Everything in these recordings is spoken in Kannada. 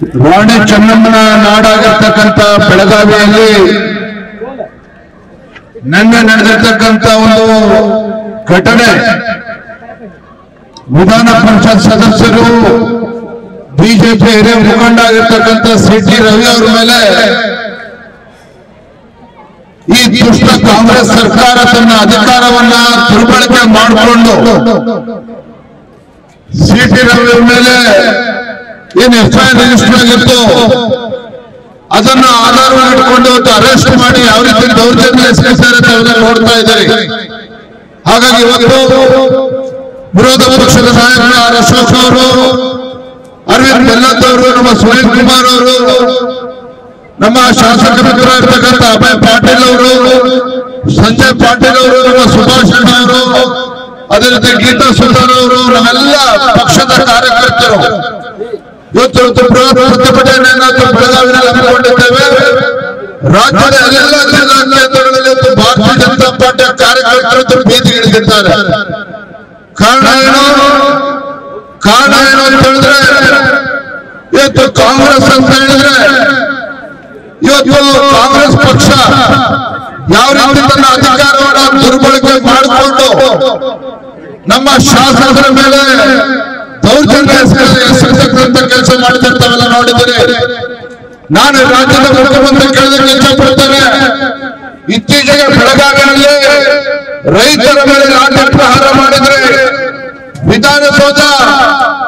ರಾಣಿ ಚೆನ್ನಮ್ಮನ ನಾಡಾಗಿರ್ತಕ್ಕಂಥ ಬೆಳಗಾವಿಯಲ್ಲಿ ನಿನ್ನೆ ನಡೆದಿರ್ತಕ್ಕಂಥ ಒಂದು ಘಟನೆ, ವಿಧಾನ ಪರಿಷತ್ ಸದಸ್ಯರು ಬಿಜೆಪಿ ಹಿರಿಯ ಮುಖಂಡ ಆಗಿರ್ತಕ್ಕಂಥ ಸಿ.ಟಿ. ರವಿ ಅವರ ಮೇಲೆ ಈ ದುಷ್ಟ ಕಾಂಗ್ರೆಸ್ ಸರ್ಕಾರ ತನ್ನ ಅಧಿಕಾರವನ್ನ ದುರ್ಬಳಕೆ ಮಾಡಿಕೊಂಡು ಸಿ.ಟಿ. ರವಿ ಮೇಲೆ ಏನು ಎಫ್ಐಆರ್ ರಿಜಿಸ್ಟರ್ ಆಗಿತ್ತು ಅದನ್ನು ಆಧಾರವಾಗಿಟ್ಟುಕೊಂಡು ಅರೆಸ್ಟ್ ಮಾಡಿ ಯಾವ ರೀತಿ ದೌರ್ಜನ್ಯ ಎಸಗಿದ್ದಾರೆ ನೋಡ್ತಾ ಇದ್ದಾರೆ. ಹಾಗಾಗಿ ಇವತ್ತು ವಿರೋಧ ಪಕ್ಷದ ನಾಯಕರು ಆರ್ ಅಶೋಕ್ ಅವರು, ಅರವಿಂದ್ ಬೆಲ್ಲದ್ ಅವರು, ನಮ್ಮ ಸುನೀಲ್ ಕುಮಾರ್ ಅವರು, ನಮ್ಮ ಶಾಸಕ ಮಿತ್ರರಾಗಿರ್ತಕ್ಕಂಥ ಅಭಯ್ ಪಾಟೀಲ್ ಅವರು, ಸಂಜಯ್ ಪಾಟೀಲ್ ಅವರು, ನಮ್ಮ ಸುಭಾಷ್ ಅವರು, ಅದೇ ರೀತಿ ಗೀತಾ ಸುಂದರ್ ಅವರು, ನಮ್ಮೆಲ್ಲ ಪಕ್ಷದ ಕಾರ್ಯಕರ್ತರು ಇವತ್ತು ಬೃಹತ್ ಪ್ರತಿಭಟನೆಯನ್ನು ಬೆಳಗಾವಿನಲ್ಲಿ ಹಮ್ಮಿಕೊಂಡಿದ್ದೇವೆ. ರಾಜ್ಯದ ಎಲ್ಲ ಜಿಲ್ಲಾ ಕೇಂದ್ರಗಳಲ್ಲಿ ಭಾರತೀಯ ಜನತಾ ಪಾರ್ಟಿಯ ಕಾರ್ಯಕರ್ತರು ಬೀದಿಗಿಳಿದಿದ್ದಾರೆ. ಕಾರಣ ಏನು ಅಂತ ಹೇಳಿದ್ರೆ, ಇವತ್ತು ಕಾಂಗ್ರೆಸ್ ಅಂತ ಹೇಳಿದ್ರೆ ಇವತ್ತು ಕಾಂಗ್ರೆಸ್ ಪಕ್ಷ ಯಾವ ರೀತಿ ತನ್ನ ಅಧಿಕಾರವನ್ನು ದುರ್ಬಳಕೆ ಮಾಡಿಕೊಂಡು ನಮ್ಮ ಶಾಸಕರ ಮೇಲೆ ದೌರ್ಜನ್ಯ ಎಸಗತಕ್ಕಂಥ ಕೆಲಸ ಮಾಡ್ತಿರ್ತಾವೆಲ್ಲ ನೋಡಿದರೆ, ನಾನು ರಾಜ್ಯದ ಮುಖ್ಯಮಂತ್ರಿ ಕೇಳೋದಕ್ಕೆ ಇಚ್ಛಪಡ್ತೇನೆ. ಇತ್ತೀಚೆಗೆ ಬೆಳಗಾವಿಯಲ್ಲಿ ರೈತರ ಮೇಲೆ ಲಾಠಿ ಪ್ರಹಾರ ಮಾಡಿದ್ರೆ ವಿಧಾನಸೌಧ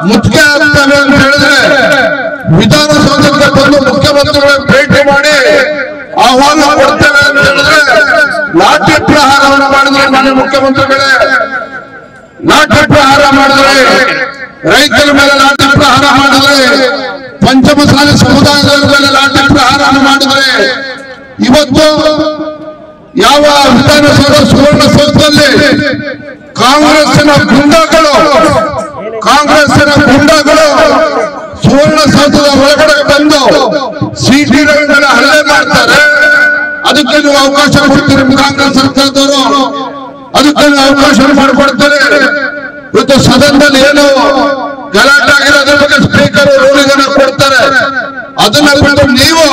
ಮುತ್ತಿಗೆ ಆಗ್ತವೆ ಅಂತ ಹೇಳಿದ್ರೆ, ವಿಧಾನಸೌಧಕ್ಕೆ ಬಂದು ಮುಖ್ಯಮಂತ್ರಿಗಳನ್ನು ಭೇಟಿ ಮಾಡಿ ಆಹ್ವಾನ ಕೊಡ್ತೇವೆ ಅಂತ ಹೇಳಿದ್ರೆ ಲಾಠಿ ಪ್ರಹಾರವನ್ನು ಮಾಡಿದ್ರೆ, ಮಾನ್ಯ ಮುಖ್ಯಮಂತ್ರಿಗಳೇ ಲಾಠಿ ಪ್ರಹಾರ ಮಾಡಿದ್ರೆ, ರೈತರ ಮೇಲೆ ಲಾಠಿ ಪ್ರಹಾರ ಮಾಡಿದ್ರೆ, ಪಂಚಮಸಾಲಿ ಸಮುದಾಯದವರ ಮೇಲೆ ಲಾಠಿ ಪ್ರಹಾರ ಮಾಡಿದ್ರೆ, ಇವತ್ತು ಯಾವ ವಿಧಾನಸೌಧ ಸುವರ್ಣಸೌಧದಲ್ಲಿ ಕಾಂಗ್ರೆಸ್ಸಿನ ಗುಂಡಾಗಳು ಸುವರ್ಣಸೌಧದ ಒಳಗಡೆ ಬಂದು ಸಿ.ಟಿ. ರವಿ ಮೇಲೆ ಹಲ್ಲೆ ಮಾಡ್ತಾರೆ. ಅದಕ್ಕೆ ನೀವು ಅವಕಾಶ ಕೊಡ್ತೀರಿ ಕಾಂಗ್ರೆಸ್ ಸರ್ಕಾರದವರು, ಅದಕ್ಕೆ ನೀವು ಅವಕಾಶ ಮಾಡಿಕೊಡ್ತಾರೆ. ಇವತ್ತು ಸದನದಲ್ಲಿ ಏನು ಗಲಾಟೆ ಆಗಿರೋದ್ರ ಬಗ್ಗೆ ಸ್ಪೀಕರ್ ರೂಲಿಂಗ್ ಕೊಡ್ತಾರೆ. ಅದನ್ನ ಬಿಟ್ಟು ನೀವು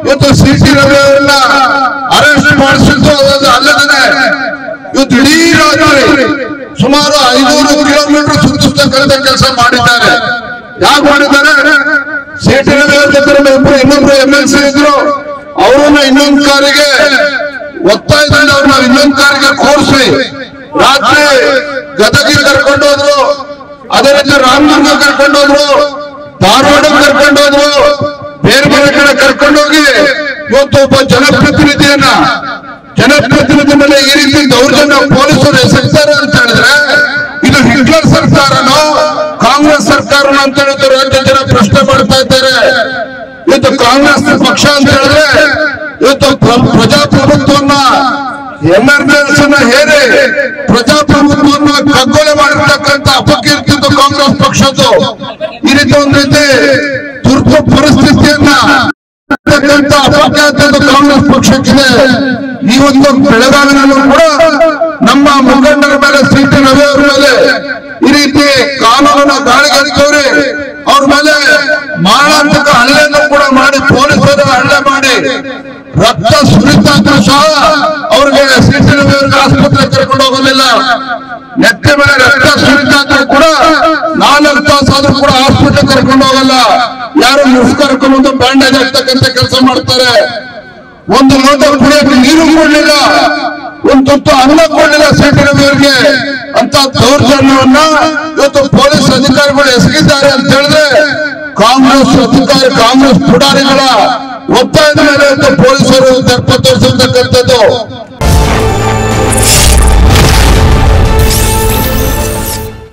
ಇವತ್ತು ಸಿ.ಟಿ. ರವಿ ಅವರನ್ನ ಅರೆಸ್ಟ್ ಮಾಡಿಸಿದ್ದು ಅಲ್ಲದೇ ಇವತ್ತು ಇಡೀ ರಾಜ್ಯದಲ್ಲಿ ಸುಮಾರು 500 ಕಿಲೋಮೀಟರ್ ಸುತ್ತತಕ್ಕಂಥ ಕೆಲಸ ಮಾಡಿದ್ದಾರೆ. ಯಾಕೆ ಮಾಡಿದ್ದಾರೆ? ಸಿ.ಟಿ. ರವಿ ಅವ್ರ ಜೊತೆ ಇನ್ನೊಬ್ರು MLC ಇದ್ರು, ಅವರನ್ನ ಇನ್ನೊಂದು ಕಾರಿಗೆ ಒತ್ತಾಯದಿಂದ ಅವ್ರನ್ನ ಇನ್ನೊಂದು ಕಾರಿಗೆ ಕೂರಿಸಿ ರಾತ್ರಿ ಗದಗಿಗೆ ಕರ್ಕೊಂಡು ಹೋದ್ರು, ಅದೇ ರೀತಿ ರಾಮದುರ್ಗ ಕರ್ಕೊಂಡು ಹೋದ್ರು, ಧಾರವಾಡ ಕರ್ಕೊಂಡು ಹೋದ್ರು, ಬೇರೆ ಬೇರೆ ಕಡೆ ಕರ್ಕೊಂಡೋಗಿ ಇವತ್ತು ಒಬ್ಬ ಜನಪ್ರತಿನಿಧಿ ಮೇಲೆ ಈ ರೀತಿ ದೌರ್ಜನ್ಯ ಪೊಲೀಸರು ಎಸಗ್ತಾರೆ ಅಂತ ಹೇಳಿದ್ರೆ ಇದು ಹಿಟ್ಲರ್ ಸರ್ಕಾರನೋ ಕಾಂಗ್ರೆಸ್ ಸರ್ಕಾರನೋ ಅಂತ ಹೇಳಿದ್ರೆ ರಾಜ್ಯ ಜನ ಪ್ರಶ್ನೆ ಮಾಡ್ತಾ ಇದ್ದಾರೆ. ಇವತ್ತು ಕಾಂಗ್ರೆಸ್ ಪಕ್ಷ ಅಂತ ಹೇಳಿದ್ರೆ ಇವತ್ತು ಪ್ರಜಾಪ್ರಭುತ್ವವನ್ನ ಎಮರ್ಜೆನ್ಸಿನ ಹೇರಿ ಪ್ರಜಾಪ್ರಭುತ್ವವನ್ನು ಕಗ್ಗೊಲೆ ಮಾಡಿರ್ತಕ್ಕಂಥ ಅಪಕೀರ್ತಿದ್ದು ಕಾಂಗ್ರೆಸ್ ಪಕ್ಷದ್ದು. ಈ ರೀತಿ ಒಂದು ರೀತಿ ತುರ್ತು ಪರಿಸ್ಥಿತಿಯನ್ನ ಅಪಖ್ಯಾತಿದ್ದು ಕಾಂಗ್ರೆಸ್ ಪಕ್ಷಕ್ಕಿದೆ. ಈ ಒಂದು ಬೆಳಗಾವಿನಲ್ಲೂ ಕೂಡ ನಮ್ಮ ಮುಖಂಡರ ಮೇಲೆ ಸಿ.ಟಿ. ರವಿ ಅವರ ಮೇಲೆ ಈ ರೀತಿ ಕಾನೂನನ್ನ ಗಾಳಿಗೇರಿದವ್ರಿ ಅವ್ರ ಮೇಲೆ ಮಾರಣಾಂತಿಕ ಹಲ್ಲೆಯನ್ನು ಕೂಡ ಮಾಡಿ ಪೊಲೀಸರು ಹಲ್ಲೆ ಮಾಡಿ ರಕ್ತ ಸುರಿತಾದ್ರೂ ಸಹ ಅವ್ರಿಗೆ ಸಿ.ಟಿ. ರವಿ ಅವರಿಗೆ ಆಸ್ಪತ್ರೆ ಕರ್ಕೊಂಡು ಹೋಗಲಿಲ್ಲ. ನೆತ್ತಿ ಮೇಲೆ ರಕ್ತ ಸುರಿತಾದ್ರೂ ಕೂಡ 4 ತಾಸಾದ್ರೂ ಕೂಡ ಆಸ್ಪತ್ರೆ ಕರ್ಕೊಂಡು ಹೋಗಲ್ಲ. ಯಾರು ಮುಸ್ಕರ್ಕೊಂಡು ಬ್ಯಾಂಡೇಜ್ ಆಗ್ತಕ್ಕಂಥ ಕೆಲಸ ಮಾಡ್ತಾರೆ. ಒಂದು ಲೋಟ ಕುಡಿಯಕ್ಕೆ ನೀರು ಕೊಡ್ಲಿಲ್ಲ, ಒಂದು ತುತ್ತು ಅನ್ನ ಕೊಡ್ಲಿಲ್ಲ ಸಿ.ಟಿ. ರವಿ ಅವರಿಗೆ. ಅಂತ ದೌರ್ಜನ್ಯವನ್ನ ಇವತ್ತು ಪೊಲೀಸ್ ಅಧಿಕಾರಿಗಳು ಎಸಗಿದ್ದಾರೆ ಅಂತ ಹೇಳಿದ್ರೆ ಕಾಂಗ್ರೆಸ್ ಪುಡಾರಿಗಳ ಒತ್ತಾಯದ ಮೇಲೆ ಪೊಲೀಸರು ತರ್ಪ ತೋರಿಸತಕ್ಕಂಥದ್ದು.